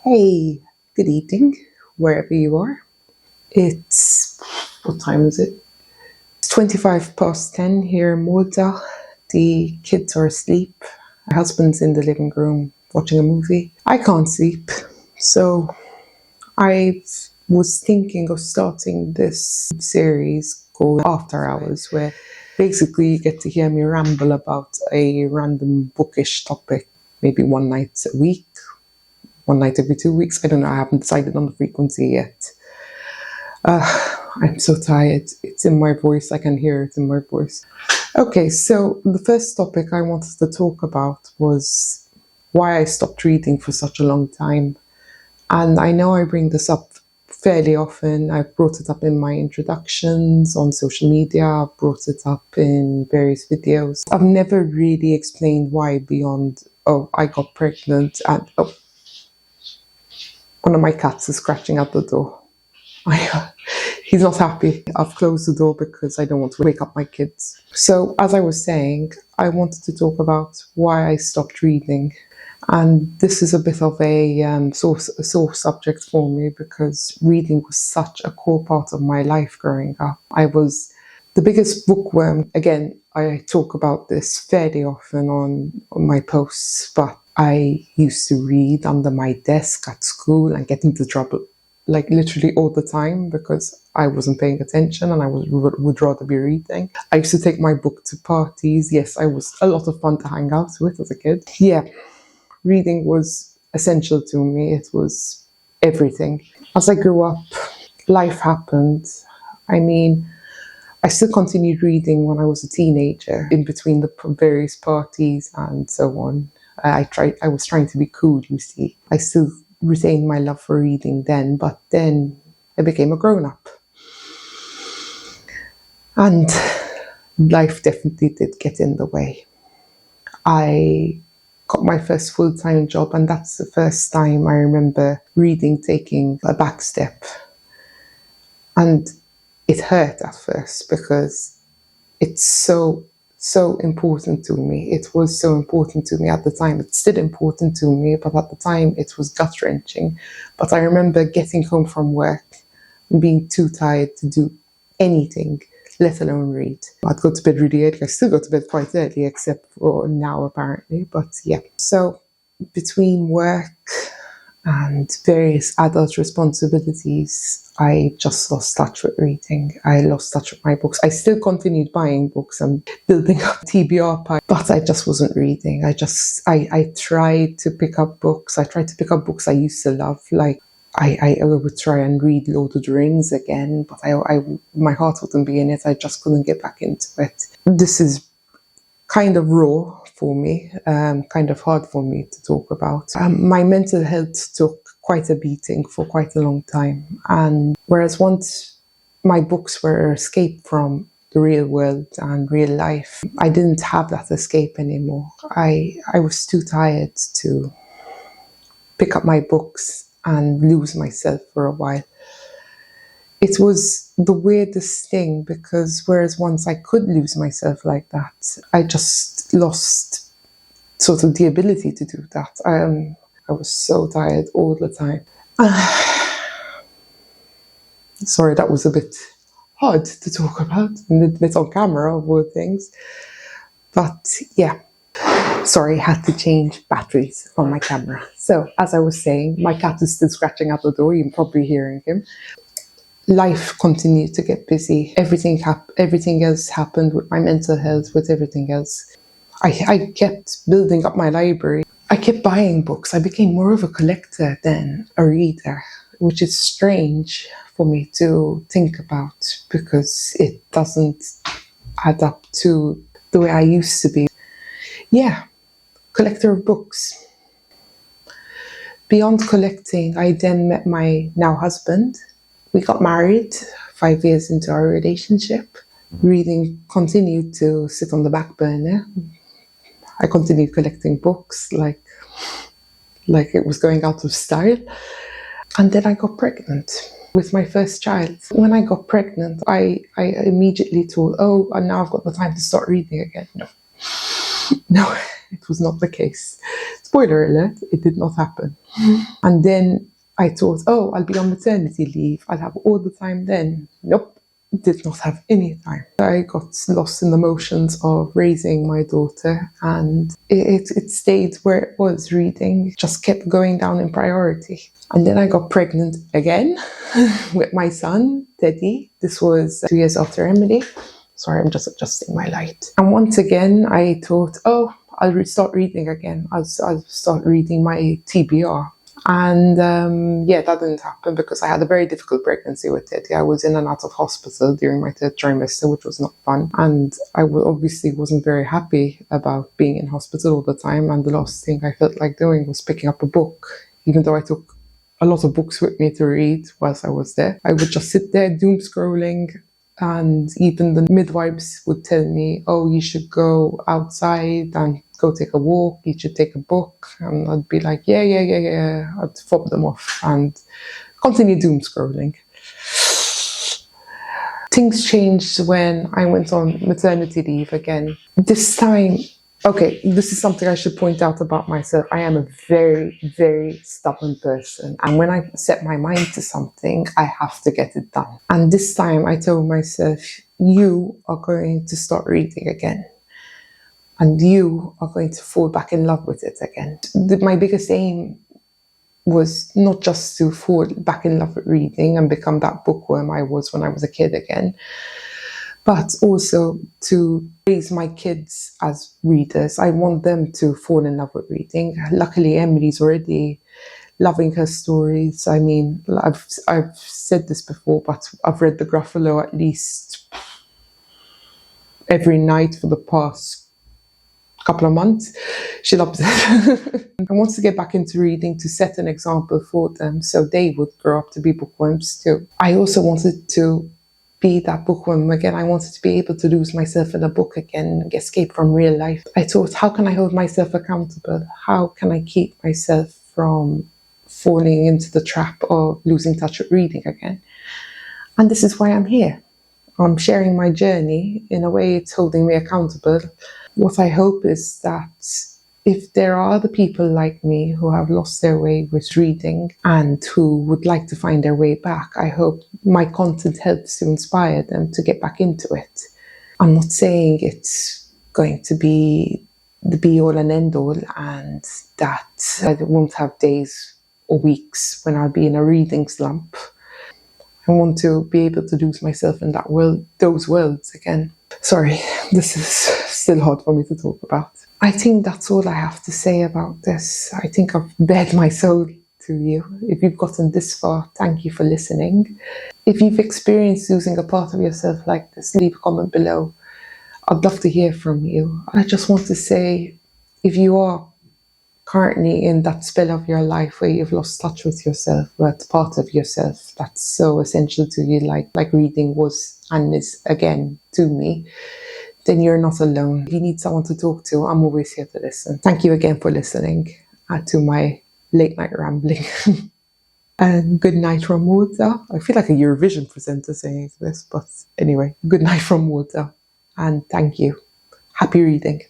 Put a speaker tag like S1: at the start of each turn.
S1: Hey, good evening, wherever you are. What time is it? It's 25 past 10 here in Malta. The kids are asleep. My husband's in the living room watching a movie. I can't sleep. So I was thinking of starting this series called After Hours, where basically you get to hear me ramble about a random bookish topic, maybe one night a week, one night every 2 weeks. I don't know. I haven't decided on the frequency yet. I'm so tired. It's in my voice. I can hear it in my voice. Okay, so the first topic I wanted to talk about was why I stopped reading for such a long time. And I know I bring this up fairly often. I've brought it up in my introductions on social media. I've brought it up in various videos. I've never really explained why beyond, oh, I got pregnant and, oh, one of my cats is scratching at the door. He's not happy. I've closed the door because I don't want to wake up my kids. So, as I was saying, I wanted to talk about why I stopped reading. And this is a bit of a sore subject for me because reading was such a core part of my life growing up. I was the biggest bookworm. Again, I talk about this fairly often on my posts, but I used to read under my desk at school and get into trouble, like literally all the time, because I wasn't paying attention and I would rather be reading. I used to take my book to parties. Yes, I was a lot of fun to hang out with as a kid. Yeah, reading was essential to me. It was everything. As I grew up, life happened. I mean, I still continued reading when I was a teenager, in between the various parties and so on. I was trying to be cool, you see. I still retained my love for reading then, but then I became a grown-up. And life definitely did get in the way. I got my first full-time job, and that's the first time I remember reading taking a back step. And it hurt at first because it's so important to me. It was so important to me at the time. It's still important to me, but at the time it was gut-wrenching. But I remember getting home from work and being too tired to do anything, let alone read. I'd go to bed really early. I still go to bed quite early, except for now apparently. But yeah. So between work and various adult responsibilities, I just lost touch with reading. I lost touch with my books. I still continued buying books and building up TBR pile, but I just wasn't reading. I tried to pick up books. I tried to pick up books I used to love. Like I would try and read Lord of the Rings again, but my heart wouldn't be in it. I just couldn't get back into it. This is kind of raw for me, kind of hard for me to talk about. My mental health took quite a beating for quite a long time. And whereas once my books were an escape from the real world and real life, I didn't have that escape anymore. I was too tired to pick up my books and lose myself for a while. It was the weirdest thing because whereas once I could lose myself like that, I just lost sort of the ability to do that. I was so tired all the time. Sorry, that was a bit hard to talk about, and a bit on camera of all things. But yeah, sorry, I had to change batteries on my camera. So as I was saying, my cat is still scratching at the door. You're probably hearing him. Life continued to get busy. Everything else happened with my mental health, with everything else. I kept building up my library. I kept buying books. I became more of a collector than a reader, which is strange for me to think about because it doesn't add up to the way I used to be. Yeah, collector of books. Beyond collecting, I then met my now husband. We got married 5 years into our relationship. Reading continued to sit on the back burner. I continued collecting books like it was going out of style. And then I got pregnant with my first child. When I got pregnant, I immediately thought, oh, and now I've got the time to start reading again. No, it was not the case. Spoiler alert, it did not happen. And then I thought, oh, I'll be on maternity leave. I'll have all the time then. Nope. Did not have any time. I got lost in the motions of raising my daughter, and it stayed where it was. Reading just kept going down in priority. And then I got pregnant again with my son, Teddy. This was 2 years after Emily. Sorry, I'm just adjusting my light. And once again, I thought, oh, I'll start reading again. I'll start reading my TBR. And that didn't happen because I had a very difficult pregnancy with Teddy. I was in and out of hospital during my third trimester, which was not fun. And I obviously wasn't very happy about being in hospital all the time. And the last thing I felt like doing was picking up a book, even though I took a lot of books with me to read whilst I was there. I would just sit there doom scrolling. And even the midwives would tell me, oh, you should go outside and go take a walk, you should take a book. And I'd be like, yeah. I'd fob them off and continue doom scrolling. Things changed when I went on maternity leave again. This time, okay, this is something I should point out about myself. I am a very, very stubborn person. And when I set my mind to something, I have to get it done. And this time I told myself, you are going to start reading again. And you are going to fall back in love with it again. My biggest aim was not just to fall back in love with reading and become that bookworm I was when I was a kid again, but also to raise my kids as readers. I want them to fall in love with reading. Luckily, Emily's already loving her stories. I mean, I've said this before, but I've read the Gruffalo at least every night for the past couple of months. She loves it. I want to get back into reading to set an example for them so they would grow up to be bookworms too. I also wanted to be that bookworm again. I wanted to be able to lose myself in a book again, escape from real life. I thought, how can I hold myself accountable? How can I keep myself from falling into the trap of losing touch with reading again? And this is why I'm here. I'm sharing my journey. In a way, it's holding me accountable. What I hope is that if there are other people like me who have lost their way with reading and who would like to find their way back, I hope my content helps to inspire them to get back into it. I'm not saying it's going to be the be-all and end-all and that I won't have days or weeks when I'll be in a reading slump. I want to be able to lose myself in that world, those worlds again. Sorry, this is still hard for me to talk about. I think that's all I have to say about this. I think I've bared my soul to you. If you've gotten this far, thank you for listening. If you've experienced losing a part of yourself like this, leave a comment below. I'd love to hear from you. I just want to say, if you are currently in that spell of your life where you've lost touch with yourself, with part of yourself that's so essential to you, like reading was and is again to me, then you're not alone. If you need someone to talk to, I'm always here to listen. Thank you again for listening to my late night rambling. And good night from Water. I feel like a Eurovision presenter saying this, but anyway, good night from Water. And thank you. Happy reading.